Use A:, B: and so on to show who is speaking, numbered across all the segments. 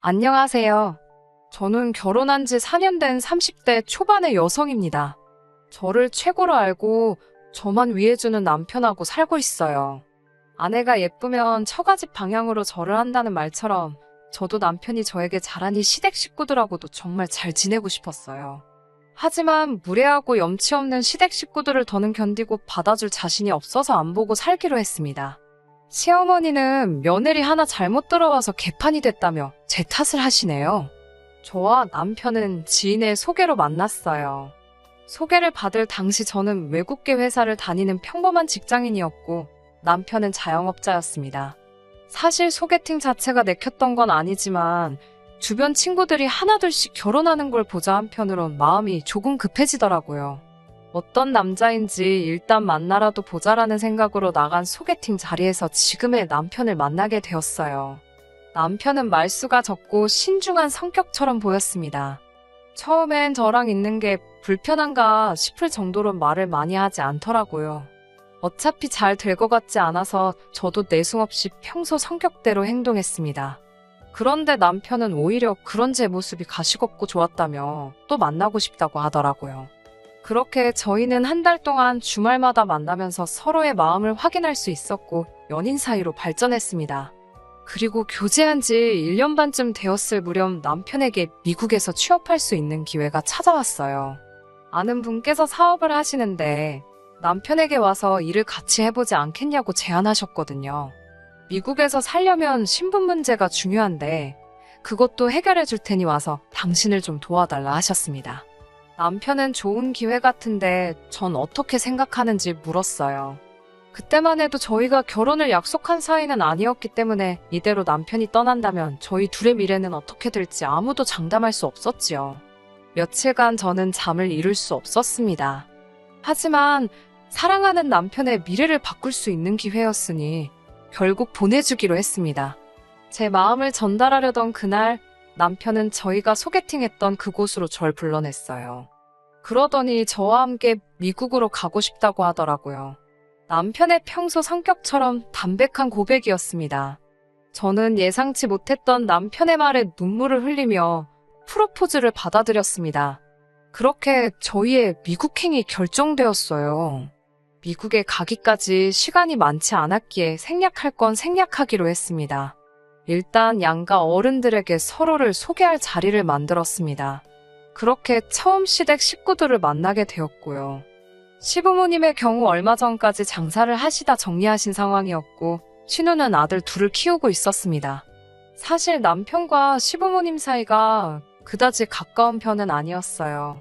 A: 안녕하세요. 저는 결혼한 지 4년 된 30대 초반의 여성입니다. 저를 최고로 알고 저만 위해주는 남편하고 살고 있어요. 아내가 예쁘면 처가집 방향으로 절을 한다는 말처럼 저도 남편이 저에게 잘하니 시댁 식구들하고도 정말 잘 지내고 싶었어요. 하지만 무례하고 염치 없는 시댁 식구들을 더는 견디고 받아줄 자신이 없어서 안 보고 살기로 했습니다. 시어머니는 며느리 하나 잘못 들어와서 개판이 됐다며 제 탓을 하시네요. 저와 남편은 지인의 소개로 만났어요. 소개를 받을 당시 저는 외국계 회사를 다니는 평범한 직장인이었고 남편은 자영업자였습니다. 사실 소개팅 자체가 내켰던 건 아니지만 주변 친구들이 하나둘씩 결혼하는 걸 보자 한편으론 마음이 조금 급해지더라고요. 어떤 남자인지 일단 만나라도 보자라는 생각으로 나간 소개팅 자리에서 지금의 남편을 만나게 되었어요. 남편은 말수가 적고 신중한 성격처럼 보였습니다. 처음엔 저랑 있는 게 불편한가 싶을 정도로 말을 많이 하지 않더라고요. 어차피 잘 될 것 같지 않아서 저도 내숭 없이 평소 성격대로 행동했습니다. 그런데 남편은 오히려 그런 제 모습이 가시겁고 좋았다며 또 만나고 싶다고 하더라고요. 그렇게 저희는 한 달 동안 주말마다 만나면서 서로의 마음을 확인할 수 있었고 연인 사이로 발전했습니다. 그리고 교제한 지 1년 반쯤 되었을 무렵 남편에게 미국에서 취업할 수 있는 기회가 찾아왔어요. 아는 분께서 사업을 하시는데 남편에게 와서 일을 같이 해보지 않겠냐고 제안하셨거든요. 미국에서 살려면 신분 문제가 중요한데 그것도 해결해 줄 테니 와서 당신을 좀 도와달라 하셨습니다. 남편은 좋은 기회 같은데 전 어떻게 생각하는지 물었어요. 그때만 해도 저희가 결혼을 약속한 사이는 아니었기 때문에 이대로 남편이 떠난다면 저희 둘의 미래는 어떻게 될지 아무도 장담할 수 없었지요. 며칠간 저는 잠을 이룰 수 없었습니다. 하지만 사랑하는 남편의 미래를 바꿀 수 있는 기회였으니 결국 보내주기로 했습니다. 제 마음을 전달하려던 그날 남편은 저희가 소개팅했던 그곳으로 절 불러냈어요. 그러더니 저와 함께 미국으로 가고 싶다고 하더라고요. 남편의 평소 성격처럼 담백한 고백이었습니다. 저는 예상치 못했던 남편의 말에 눈물을 흘리며 프로포즈를 받아들였습니다. 그렇게 저희의 미국행이 결정되었어요. 미국에 가기까지 시간이 많지 않았기에 생략할 건 생략하기로 했습니다. 일단 양가 어른들에게 서로를 소개할 자리를 만들었습니다. 그렇게 처음 시댁 식구들을 만나게 되었고요. 시부모님의 경우 얼마 전까지 장사를 하시다 정리하신 상황이었고 신우는 아들 둘을 키우고 있었습니다. 사실 남편과 시부모님 사이가 그다지 가까운 편은 아니었어요.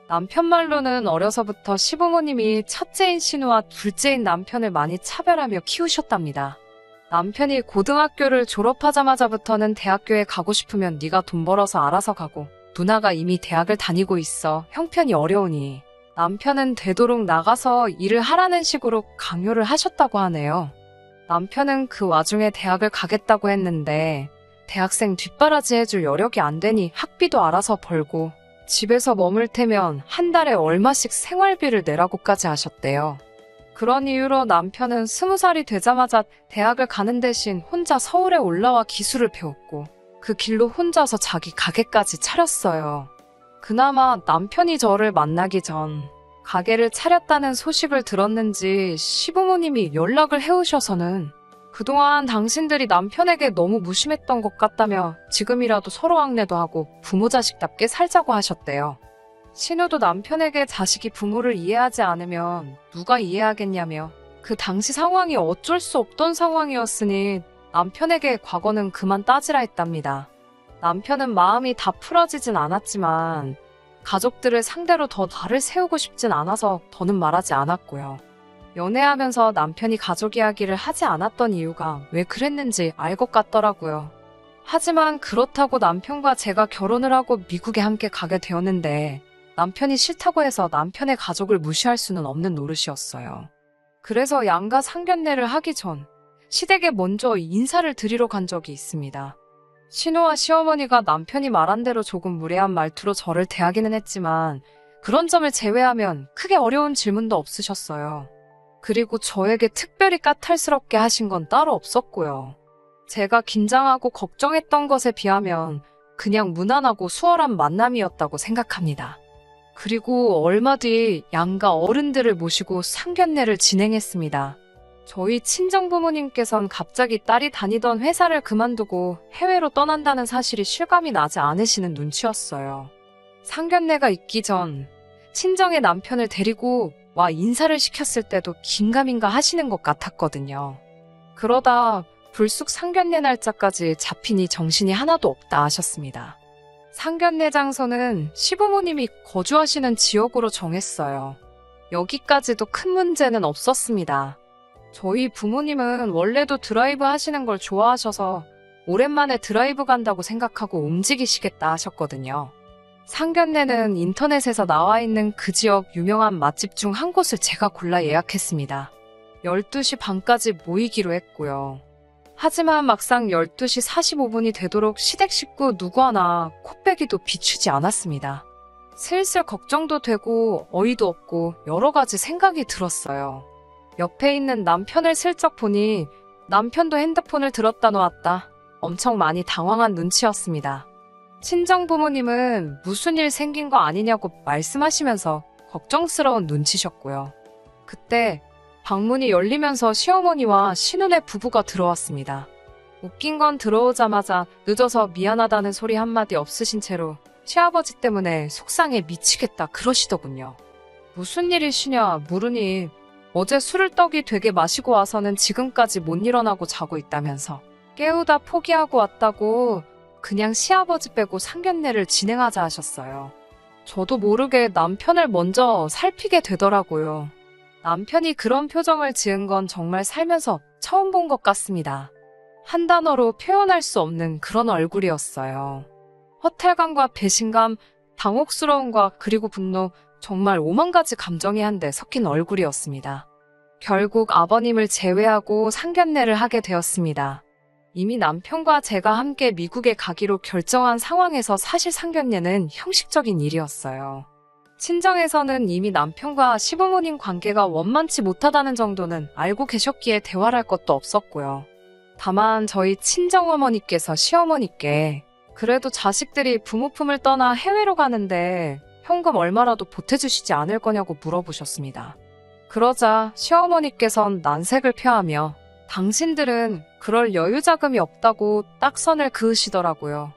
A: 남편 말로는 어려서부터 시부모님이 첫째인 신우와 둘째인 남편을 많이 차별하며 키우셨답니다. 남편이 고등학교를 졸업하자마자부터는 대학교에 가고 싶으면 네가 돈 벌어서 알아서 가고 누나가 이미 대학을 다니고 있어 형편이 어려우니 남편은 되도록 나가서 일을 하라는 식으로 강요를 하셨다고 하네요. 남편은 그 와중에 대학을 가겠다고 했는데 대학생 뒷바라지 해줄 여력이 안 되니 학비도 알아서 벌고 집에서 머물 테면 한 달에 얼마씩 생활비를 내라고까지 하셨대요. 그런 이유로 남편은 20살이 되자마자 대학을 가는 대신 혼자 서울에 올라와 기술을 배웠고 그 길로 혼자서 자기 가게까지 차렸어요. 그나마 남편이 저를 만나기 전 가게를 차렸다는 소식을 들었는지 시부모님이 연락을 해오셔서는 그동안 당신들이 남편에게 너무 무심했던 것 같다며 지금이라도 서로 왕래도 하고 부모 자식답게 살자고 하셨대요. 신우도 남편에게 자식이 부모를 이해하지 않으면 누가 이해하겠냐며 그 당시 상황이 어쩔 수 없던 상황이었으니 남편에게 과거는 그만 따지라 했답니다. 남편은 마음이 다 풀어지진 않았지만 가족들을 상대로 더 날을 세우고 싶진 않아서 더는 말하지 않았고요. 연애하면서 남편이 가족 이야기를 하지 않았던 이유가 왜 그랬는지 알 것 같더라고요. 하지만 그렇다고 남편과 제가 결혼을 하고 미국에 함께 가게 되었는데 남편이 싫다고 해서 남편의 가족을 무시할 수는 없는 노릇이었어요. 그래서 양가 상견례를 하기 전 시댁에 먼저 인사를 드리러 간 적이 있습니다. 신우와 시어머니가 남편이 말한 대로 조금 무례한 말투로 저를 대하기는 했지만 그런 점을 제외하면 크게 어려운 질문도 없으셨어요. 그리고 저에게 특별히 까탈스럽게 하신 건 따로 없었고요. 제가 긴장하고 걱정했던 것에 비하면 그냥 무난하고 수월한 만남이었다고 생각합니다. 그리고 얼마 뒤 양가 어른들을 모시고 상견례를 진행했습니다. 저희 친정부모님께선 갑자기 딸이 다니던 회사를 그만두고 해외로 떠난다는 사실이 실감이 나지 않으시는 눈치였어요. 상견례가 있기 전 친정의 남편을 데리고 와 인사를 시켰을 때도 긴가민가 하시는 것 같았거든요. 그러다 불쑥 상견례 날짜까지 잡히니 정신이 하나도 없다 하셨습니다. 상견례 장소는 시부모님이 거주하시는 지역으로 정했어요. 여기까지도 큰 문제는 없었습니다. 저희 부모님은 원래도 드라이브 하시는 걸 좋아하셔서 오랜만에 드라이브 간다고 생각하고 움직이시겠다 하셨거든요. 상견례는 인터넷에서 나와 있는 그 지역 유명한 맛집 중 한 곳을 제가 골라 예약했습니다. 12시 반까지 모이기로 했고요. 하지만 막상 12시 45분이 되도록 시댁 식구 누구 하나 코빼기도 비추지 않았습니다. 슬슬 걱정도 되고 어이도 없고 여러 가지 생각이 들었어요. 옆에 있는 남편을 슬쩍 보니 남편도 핸드폰을 들었다 놓았다. 엄청 많이 당황한 눈치였습니다. 친정부모님은 무슨 일 생긴 거 아니냐고 말씀하시면서 걱정스러운 눈치셨고요. 그때 방문이 열리면서 시어머니와 신혼의 부부가 들어왔습니다. 웃긴 건 들어오자마자 늦어서 미안하다는 소리 한마디 없으신 채로 시아버지 때문에 속상해 미치겠다 그러시더군요. 무슨 일이시냐 물으니 어제 술을 떡이 되게 마시고 와서는 지금까지 못 일어나고 자고 있다면서 깨우다 포기하고 왔다고 그냥 시아버지 빼고 상견례를 진행하자 하셨어요. 저도 모르게 남편을 먼저 살피게 되더라고요. 남편이 그런 표정을 지은 건 정말 살면서 처음 본 것 같습니다. 한 단어로 표현할 수 없는 그런 얼굴이었어요. 허탈감과 배신감, 당혹스러움과 그리고 분노, 정말 오만 가지 감정이 한데 섞인 얼굴이었습니다. 결국 아버님을 제외하고 상견례를 하게 되었습니다. 이미 남편과 제가 함께 미국에 가기로 결정한 상황에서 사실 상견례는 형식적인 일이었어요. 친정에서는 이미 남편과 시부모님 관계가 원만치 못하다는 정도는 알고 계셨기에 대화를 할 것도 없었고요. 다만 저희 친정어머니께서 시어머니께 그래도 자식들이 부모 품을 떠나 해외로 가는데 현금 얼마라도 보태주시지 않을 거냐고 물어보셨습니다. 그러자 시어머니께선 난색을 표하며 당신들은 그럴 여유 자금이 없다고 딱 선을 그으시더라고요.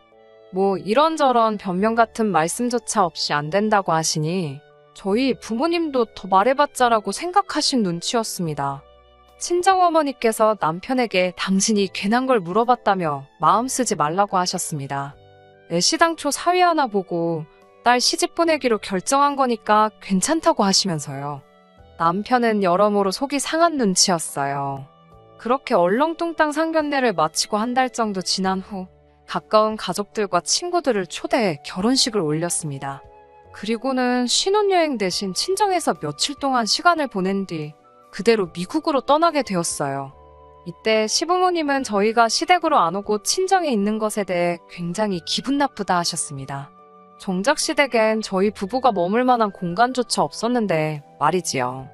A: 뭐 이런저런 변명 같은 말씀조차 없이 안 된다고 하시니 저희 부모님도 더 말해봤자라고 생각하신 눈치였습니다. 친정어머니께서 남편에게 당신이 괜한 걸 물어봤다며 마음 쓰지 말라고 하셨습니다. 애시당초 사위 하나 보고 딸 시집 보내기로 결정한 거니까 괜찮다고 하시면서요. 남편은 여러모로 속이 상한 눈치였어요. 그렇게 얼렁뚱땅 상견례를 마치고 한 달 정도 지난 후 가까운 가족들과 친구들을 초대해 결혼식을 올렸습니다. 그리고는 신혼여행 대신 친정에서 며칠 동안 시간을 보낸 뒤 그대로 미국으로 떠나게 되었어요. 이때 시부모님은 저희가 시댁으로 안 오고 친정에 있는 것에 대해 굉장히 기분 나쁘다 하셨습니다. 정작 시댁엔 저희 부부가 머물 만한 공간조차 없었는데 말이지요.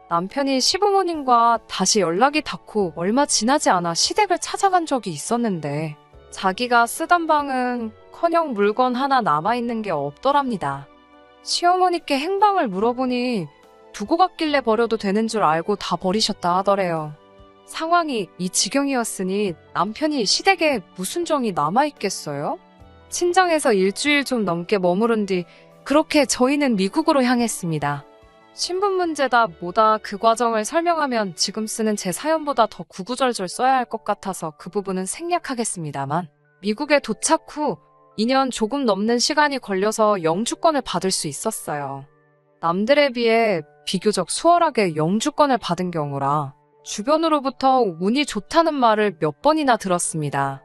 A: 남편이 시부모님과 다시 연락이 닿고 얼마 지나지 않아 시댁을 찾아간 적이 있었는데 자기가 쓰던 방은 커녕 물건 하나 남아있는 게 없더랍니다. 시어머니께 행방을 물어보니 두고 갔길래 버려도 되는 줄 알고 다 버리셨다 하더래요. 상황이 이 지경이었으니 남편이 시댁에 무슨 정이 남아있겠어요? 친정에서 일주일 좀 넘게 머무른 뒤 그렇게 저희는 미국으로 향했습니다. 신분 문제다 뭐다 그 과정을 설명하면 지금 쓰는 제 사연보다 더 구구절절 써야 할 것 같아서 그 부분은 생략하겠습니다만 미국에 도착 후 2년 조금 넘는 시간이 걸려서 영주권을 받을 수 있었어요. 남들에 비해 비교적 수월하게 영주권을 받은 경우라 주변으로부터 운이 좋다는 말을 몇 번이나 들었습니다.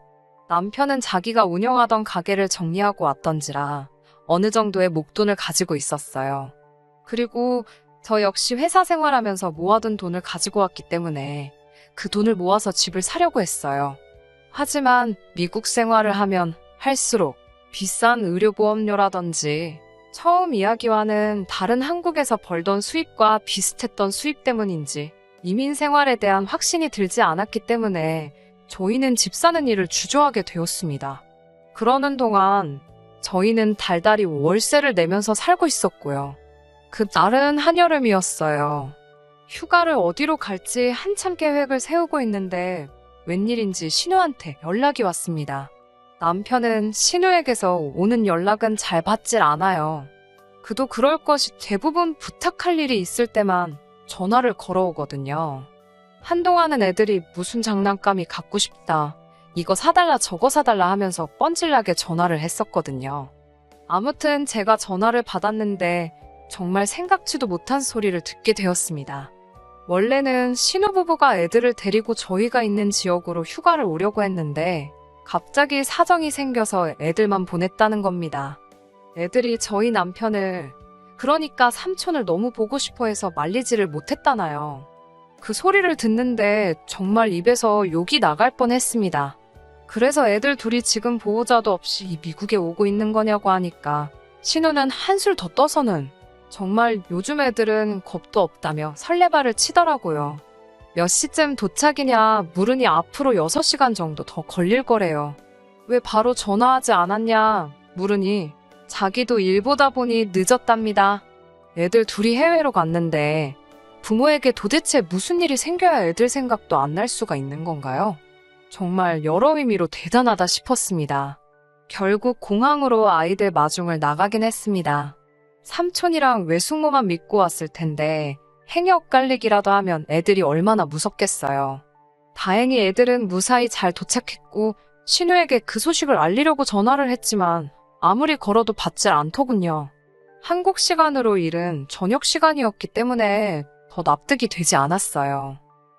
A: 남편은 자기가 운영하던 가게를 정리하고 왔던지라 어느 정도의 목돈을 가지고 있었어요. 그리고 저 역시 회사 생활하면서 모아둔 돈을 가지고 왔기 때문에 그 돈을 모아서 집을 사려고 했어요. 하지만 미국 생활을 하면 할수록 비싼 의료보험료라든지 처음 이야기와는 다른 한국에서 벌던 수입과 비슷했던 수입 때문인지 이민 생활에 대한 확신이 들지 않았기 때문에 저희는 집 사는 일을 주저하게 되었습니다. 그러는 동안 저희는 달달이 월세를 내면서 살고 있었고요. 그 날은 한여름이었어요. 휴가를 어디로 갈지 한참 계획을 세우고 있는데 웬일인지 신우한테 연락이 왔습니다. 남편은 신우에게서 오는 연락은 잘 받질 않아요. 그도 그럴 것이 대부분 부탁할 일이 있을 때만 전화를 걸어오거든요. 한동안은 애들이 무슨 장난감이 갖고 싶다, 이거 사달라 저거 사달라 하면서 뻔질나게 전화를 했었거든요. 아무튼 제가 전화를 받았는데 정말 생각지도 못한 소리를 듣게 되었습니다. 원래는 신우부부가 애들을 데리고 저희가 있는 지역으로 휴가를 오려고 했는데 갑자기 사정이 생겨서 애들만 보냈다는 겁니다. 애들이 저희 남편을, 그러니까 삼촌을 너무 보고 싶어 해서 말리지를 못했다나요. 그 소리를 듣는데 정말 입에서 욕이 나갈 뻔했습니다. 그래서 애들 둘이 지금 보호자도 없이 미국에 오고 있는 거냐고 하니까 신우는 한술 더 떠서는 정말 요즘 애들은 겁도 없다며 설레발을 치더라고요. 몇 시쯤 도착이냐 물으니 앞으로 6시간 정도 더 걸릴 거래요. 왜 바로 전화하지 않았냐 물으니 자기도 일 보다 보니 늦었답니다. 애들 둘이 해외로 갔는데 부모에게 도대체 무슨 일이 생겨야 애들 생각도 안 날 수가 있는 건가요? 정말 여러 의미로 대단하다 싶었습니다. 결국 공항으로 아이들 마중을 나가긴 했습니다. 삼촌이랑 외숙모만 믿고 왔을 텐데 행여 엇갈리기라도 하면 애들이 얼마나 무섭겠어요. 다행히 애들은 무사히 잘 도착했고 신우에게 그 소식을 알리려고 전화를 했지만 아무리 걸어도 받질 않더군요. 한국 시간으로 이른 저녁 시간이었기 때문에 더 납득이 되지 않았어요.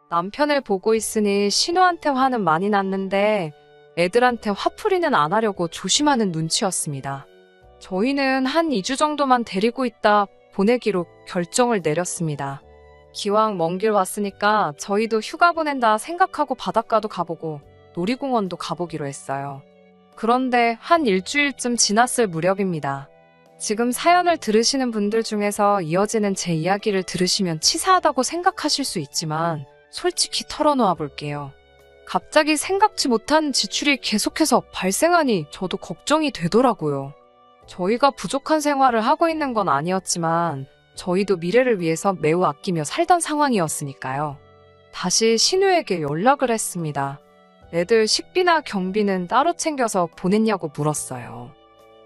A: 남편을 보고 있으니 신우한테 화는 많이 났는데 애들한테 화풀이는 안 하려고 조심하는 눈치였습니다. 저희는 한 2주 정도만 데리고 있다 보내기로 결정을 내렸습니다. 기왕 먼 길 왔으니까 저희도 휴가 보낸다 생각하고 바닷가도 가보고 놀이공원도 가보기로 했어요. 그런데 한 일주일쯤 지났을 무렵입니다. 지금 사연을 들으시는 분들 중에서 이어지는 제 이야기를 들으시면 치사하다고 생각하실 수 있지만 솔직히 털어놓아 볼게요. 갑자기 생각지 못한 지출이 계속해서 발생하니 저도 걱정이 되더라고요. 저희가 부족한 생활을 하고 있는 건 아니었지만 저희도 미래를 위해서 매우 아끼며 살던 상황이었으니까요. 다시 신우에게 연락을 했습니다. 애들 식비나 경비는 따로 챙겨서 보냈냐고 물었어요.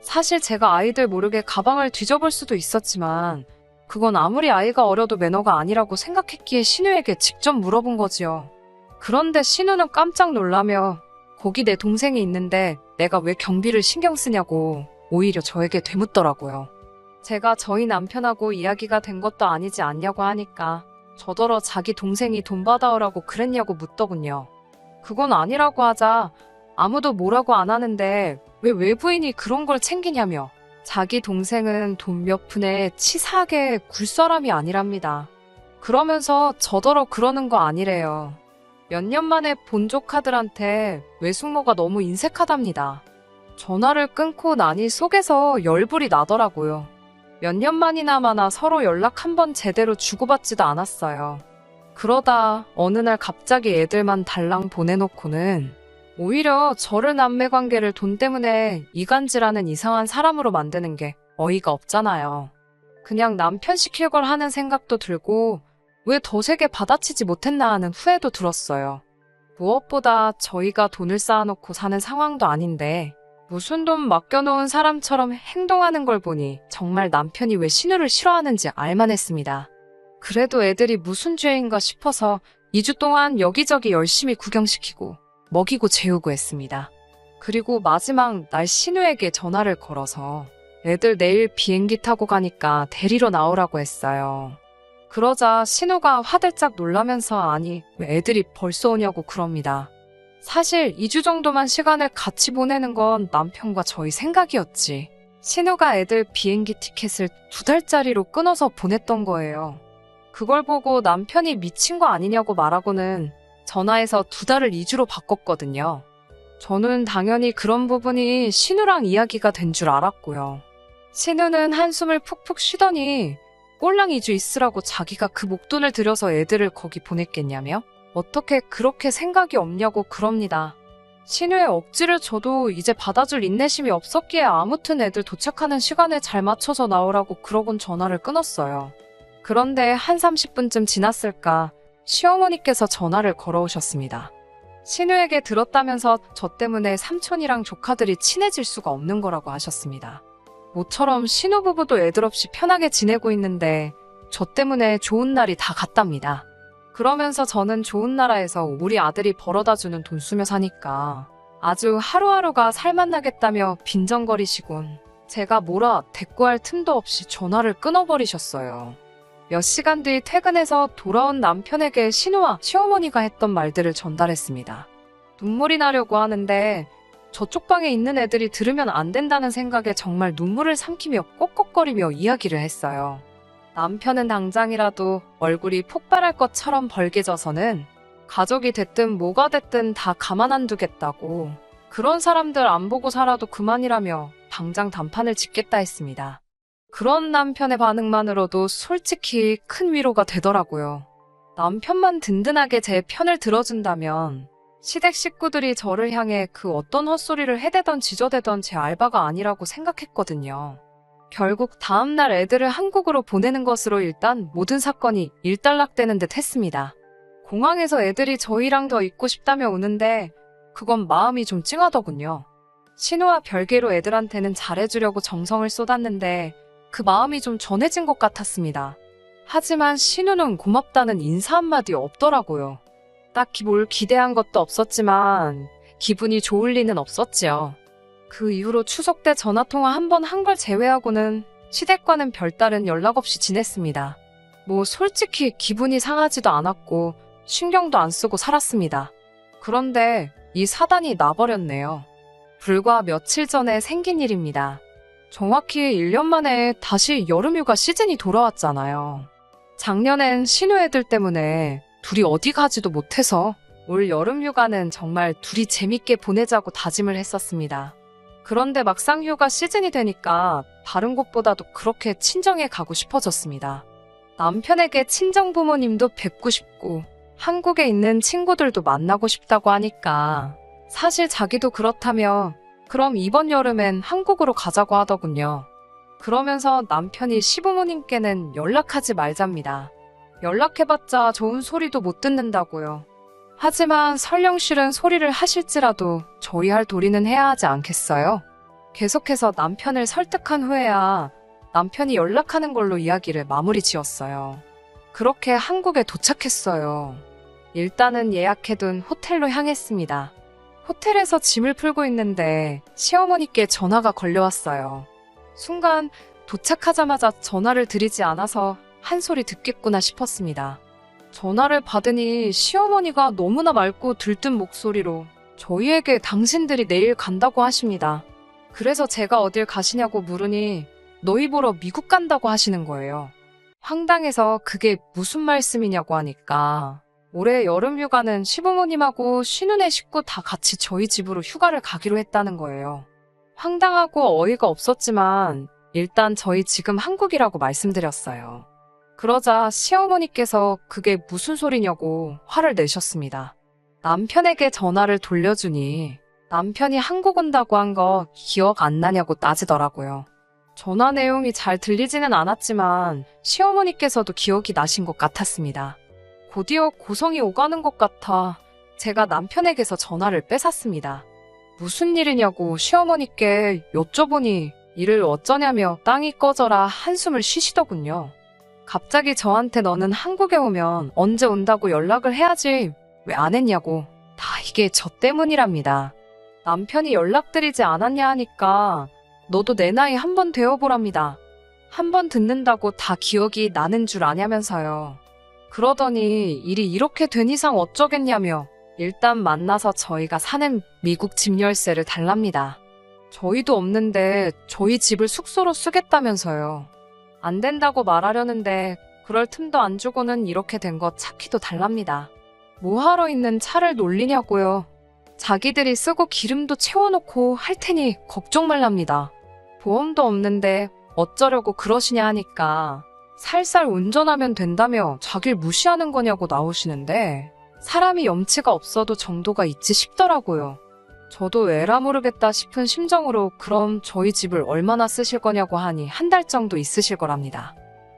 A: 사실 제가 아이들 모르게 가방을 뒤져볼 수도 있었지만 그건 아무리 아이가 어려도 매너가 아니라고 생각했기에 신우에게 직접 물어본 거지요. 그런데 신우는 깜짝 놀라며 거기 내 동생이 있는데 내가 왜 경비를 신경 쓰냐고 오히려 저에게 되묻더라고요. 제가 저희 남편하고 이야기가 된 것도 아니지 않냐고 하니까 저더러 자기 동생이 돈 받아오라고 그랬냐고 묻더군요. 그건 아니라고 하자 아무도 뭐라고 안 하는데 왜 외부인이 그런 걸 챙기냐며 자기 동생은 돈 몇 푼에 치사하게 굴 사람이 아니랍니다. 그러면서 저더러 그러는 거 아니래요. 몇 년 만에 본 조카들한테 외숙모가 너무 인색하답니다. 전화를 끊고 나니 속에서 열불이 나더라고요. 몇 년 만이나마나 서로 연락 한 번 제대로 주고받지도 않았어요. 그러다 어느 날 갑자기 애들만 달랑 보내놓고는 오히려 저를 남매관계를 돈 때문에 이간질하는 이상한 사람으로 만드는 게 어이가 없잖아요. 그냥 남편 시킬 걸 하는 생각도 들고 왜 더 세게 받아치지 못했나 하는 후회도 들었어요. 무엇보다 저희가 돈을 쌓아놓고 사는 상황도 아닌데 무슨 돈 맡겨놓은 사람처럼 행동하는 걸 보니 정말 남편이 왜 신우를 싫어하는지 알만했습니다. 그래도 애들이 무슨 죄인가 싶어서 2주 동안 여기저기 열심히 구경시키고 먹이고 재우고 했습니다. 그리고 마지막 날 신우에게 전화를 걸어서 애들 내일 비행기 타고 가니까 데리러 나오라고 했어요. 그러자 신우가 화들짝 놀라면서 아니 왜 애들이 벌써 오냐고 그럽니다. 사실 2주 정도만 시간을 같이 보내는 건 남편과 저희 생각이었지. 신우가 애들 비행기 티켓을 2달짜리로 끊어서 보냈던 거예요. 그걸 보고 남편이 미친 거 아니냐고 말하고는 전화해서 2달을 2주로 바꿨거든요. 저는 당연히 그런 부분이 신우랑 이야기가 된 줄 알았고요. 신우는 한숨을 푹푹 쉬더니 꼴랑 2주 있으라고 자기가 그 목돈을 들여서 애들을 거기 보냈겠냐며? 어떻게 그렇게 생각이 없냐고 그럽니다. 신우의 억지를 줘도 이제 받아줄 인내심이 없었기에 아무튼 애들 도착하는 시간에 잘 맞춰서 나오라고 그러곤 전화를 끊었어요. 그런데 한 30분쯤 지났을까 시어머니께서 전화를 걸어오셨습니다. 신우에게 들었다면서 저 때문에 삼촌이랑 조카들이 친해질 수가 없는 거라고 하셨습니다. 모처럼 신우 부부도 애들 없이 편하게 지내고 있는데 저 때문에 좋은 날이 다 갔답니다. 그러면서 저는 좋은 나라에서 우리 아들이 벌어다주는 돈 쓰며 사니까 아주 하루하루가 살맛나겠다며 빈정거리시곤 제가 뭐라 대꾸할 틈도 없이 전화를 끊어버리셨어요. 몇 시간 뒤 퇴근해서 돌아온 남편에게 신우와 시어머니가 했던 말들을 전달했습니다. 눈물이 나려고 하는데 저쪽 방에 있는 애들이 들으면 안 된다는 생각에 정말 눈물을 삼키며 꺽꺽거리며 이야기를 했어요. 남편은 당장이라도 얼굴이 폭발할 것처럼 벌개져서는 가족이 됐든 뭐가 됐든 다 가만 안 두겠다고 그런 사람들 안 보고 살아도 그만이라며 당장 단판을 짓겠다 했습니다. 그런 남편의 반응만으로도 솔직히 큰 위로가 되더라고요. 남편만 든든하게 제 편을 들어준다면 시댁 식구들이 저를 향해 그 어떤 헛소리를 해대던 지저대던 제 알바가 아니라고 생각했거든요. 결국 다음날 애들을 한국으로 보내는 것으로 일단 모든 사건이 일단락되는 듯 했습니다. 공항에서 애들이 저희랑 더 있고 싶다며 우는데 그건 마음이 좀 찡하더군요. 신우와 별개로 애들한테는 잘해주려고 정성을 쏟았는데 그 마음이 좀 전해진 것 같았습니다. 하지만 신우는 고맙다는 인사 한마디 없더라고요. 딱히 뭘 기대한 것도 없었지만 기분이 좋을 리는 없었지요. 그 이후로 추석 때 전화통화 한 번 한 걸 제외하고는 시댁과는 별다른 연락 없이 지냈습니다. 뭐 솔직히 기분이 상하지도 않았고 신경도 안 쓰고 살았습니다. 그런데 이 사단이 나버렸네요. 불과 며칠 전에 생긴 일입니다. 정확히 1년 만에 다시 여름휴가 시즌이 돌아왔잖아요. 작년엔 신우 애들 때문에 둘이 어디 가지도 못해서 올 여름휴가는 정말 둘이 재밌게 보내자고 다짐을 했었습니다. 그런데 막상 휴가 시즌이 되니까 다른 곳보다도 그렇게 친정에 가고 싶어졌습니다. 남편에게 친정 부모님도 뵙고 싶고 한국에 있는 친구들도 만나고 싶다고 하니까 사실 자기도 그렇다며 그럼 이번 여름엔 한국으로 가자고 하더군요. 그러면서 남편이 시부모님께는 연락하지 말잡니다. 연락해봤자 좋은 소리도 못 듣는다고요. 하지만 설령 싫은 소리를 하실지라도 저희 할 도리는 해야 하지 않겠어요? 계속해서 남편을 설득한 후에야 남편이 연락하는 걸로 이야기를 마무리 지었어요. 그렇게 한국에 도착했어요. 일단은 예약해둔 호텔로 향했습니다. 호텔에서 짐을 풀고 있는데 시어머니께 전화가 걸려왔어요. 순간 도착하자마자 전화를 드리지 않아서 한 소리 듣겠구나 싶었습니다. 전화를 받으니 시어머니가 너무나 맑고 들뜬 목소리로 저희에게 당신들이 내일 간다고 하십니다. 그래서 제가 어딜 가시냐고 물으니 너희 보러 미국 간다고 하시는 거예요. 황당해서 그게 무슨 말씀이냐고 하니까 올해 여름휴가는 시부모님하고 신우네 식구 다 같이 저희 집으로 휴가를 가기로 했다는 거예요. 황당하고 어이가 없었지만 일단 저희 지금 한국이라고 말씀드렸어요. 그러자 시어머니께서 그게 무슨 소리냐고 화를 내셨습니다. 남편에게 전화를 돌려주니 남편이 한국 온다고 한 거 기억 안 나냐고 따지더라고요. 전화 내용이 잘 들리지는 않았지만 시어머니께서도 기억이 나신 것 같았습니다. 곧이어 고성이 오가는 것 같아 제가 남편에게서 전화를 뺏었습니다. 무슨 일이냐고 시어머니께 여쭤보니 일을 어쩌냐며 땅이 꺼져라 한숨을 쉬시더군요. 갑자기 저한테 너는 한국에 오면 언제 온다고 연락을 해야지 왜 안 했냐고. 다 이게 저 때문이랍니다. 남편이 연락드리지 않았냐 하니까 너도 내 나이 한 번 되어보랍니다. 한 번 듣는다고 다 기억이 나는 줄 아냐면서요. 그러더니 일이 이렇게 된 이상 어쩌겠냐며 일단 만나서 저희가 사는 미국 집 열쇠를 달랍니다. 저희도 없는데 저희 집을 숙소로 쓰겠다면서요. 안 된다고 말하려는데 그럴 틈도 안 주고는 이렇게 된 거 찾기도 달랍니다. 뭐하러 있는 차를 놀리냐고요. 자기들이 쓰고 기름도 채워놓고 할 테니 걱정 말랍니다. 보험도 없는데 어쩌려고 그러시냐 하니까 살살 운전하면 된다며 자길 무시하는 거냐고 나오시는데 사람이 염치가 없어도 정도가 있지 싶더라고요. 저도 에라 모르겠다 싶은 심정으로 그럼 저희 집을 얼마나 쓰실 거냐고 하니 한 달 정도 있으실 거랍니다.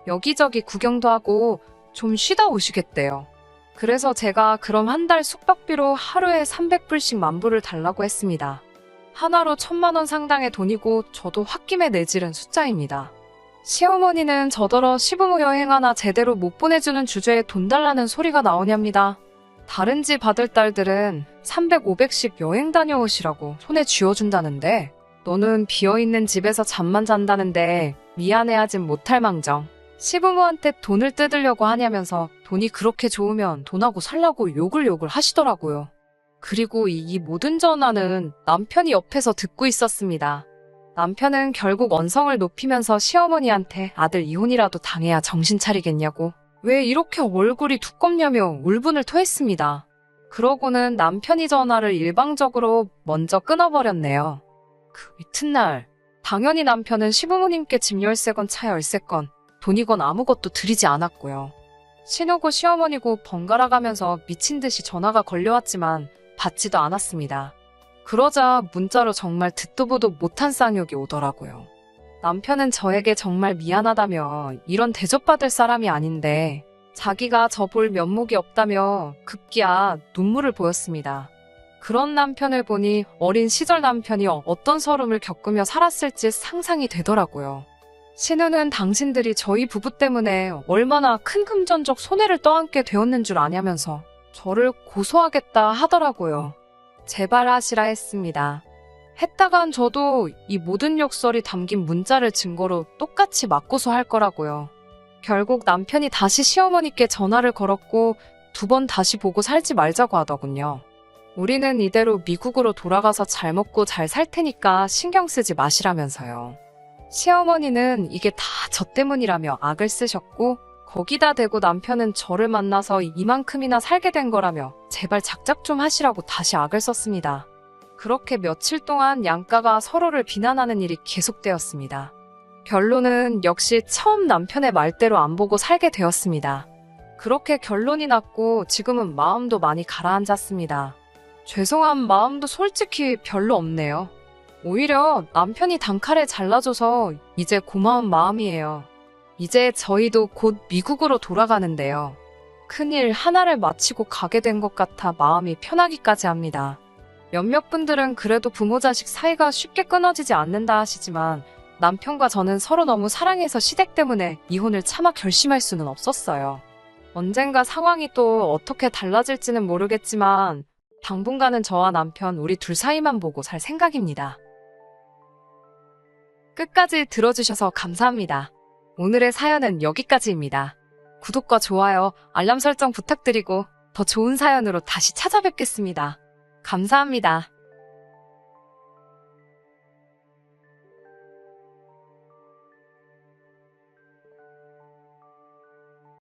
A: 여기저기 구경도 하고 좀 쉬다 오시겠대요. 그래서 제가 그럼 한 달 숙박비로 하루에 300불씩 만불을 달라고 했습니다. 하나로 1000만 원 상당의 돈이고 저도 홧김에 내지른 숫자입니다. 시어머니는 저더러 시부모 여행 하나 제대로 못 보내주는 주제에 돈 달라는 소리가 나오냐입니다. 다른 집 아들 딸들은 300, 500씩 여행 다녀오시라고 손에 쥐어준다는데 너는 비어있는 집에서 잠만 잔다는데 미안해하진 못할 망정. 시부모한테 돈을 뜯으려고 하냐면서 돈이 그렇게 좋으면 돈하고 살라고 욕을 하시더라고요. 그리고 이 모든 전화는 남편이 옆에서 듣고 있었습니다. 남편은 결국 언성을 높이면서 시어머니한테 아들 이혼이라도 당해야 정신 차리겠냐고 왜 이렇게 얼굴이 두껍냐며 울분을 토했습니다. 그러고는 남편이 전화를 일방적으로 먼저 끊어버렸네요. 그 이튿날 당연히 남편은 시부모님께 집 열쇠건 차 열쇠건 돈이건 아무것도 드리지 않았고요. 신우고 시어머니고 번갈아 가면서 미친 듯이 전화가 걸려왔지만 받지도 않았습니다. 그러자 문자로 정말 듣도 보도 못한 쌍욕이 오더라고요. 남편은 저에게 정말 미안하다며 이런 대접받을 사람이 아닌데 자기가 저 볼 면목이 없다며 급기야 눈물을 보였습니다. 그런 남편을 보니 어린 시절 남편이 어떤 서름을 겪으며 살았을지 상상이 되더라고요. 신우는 당신들이 저희 부부 때문에 얼마나 큰 금전적 손해를 떠안게 되었는 줄 아냐면서 저를 고소하겠다 하더라고요. 제발 하시라 했습니다. 했다간 저도 이 모든 욕설이 담긴 문자를 증거로 똑같이 맞고서 할 거라고요. 결국 남편이 다시 시어머니께 전화를 걸었고 2번 다시 보고 살지 말자고 하더군요. 우리는 이대로 미국으로 돌아가서 잘 먹고 잘 살 테니까 신경 쓰지 마시라면서요. 시어머니는 이게 다 저 때문이라며 악을 쓰셨고 거기다 대고 남편은 저를 만나서 이만큼이나 살게 된 거라며 제발 작작 좀 하시라고 다시 악을 썼습니다. 그렇게 며칠 동안 양가가 서로를 비난하는 일이 계속되었습니다. 결론은 역시 처음 남편의 말대로 안 보고 살게 되었습니다. 그렇게 결론이 났고 지금은 마음도 많이 가라앉았습니다. 죄송한 마음도 솔직히 별로 없네요. 오히려 남편이 단칼에 잘라줘서 이제 고마운 마음이에요. 이제 저희도 곧 미국으로 돌아가는데요. 큰일 하나를 마치고 가게 된 것 같아 마음이 편하기까지 합니다. 몇몇 분들은 그래도 부모 자식 사이가 쉽게 끊어지지 않는다 하시지만 남편과 저는 서로 너무 사랑해서 시댁 때문에 이혼을 차마 결심할 수는 없었어요. 언젠가 상황이 또 어떻게 달라질지는 모르겠지만 당분간은 저와 남편 우리 둘 사이만 보고 살 생각입니다. 끝까지 들어주셔서 감사합니다. 오늘의 사연은 여기까지입니다. 구독과 좋아요, 알람 설정 부탁드리고 더 좋은 사연으로 다시 찾아뵙겠습니다. 감사합니다.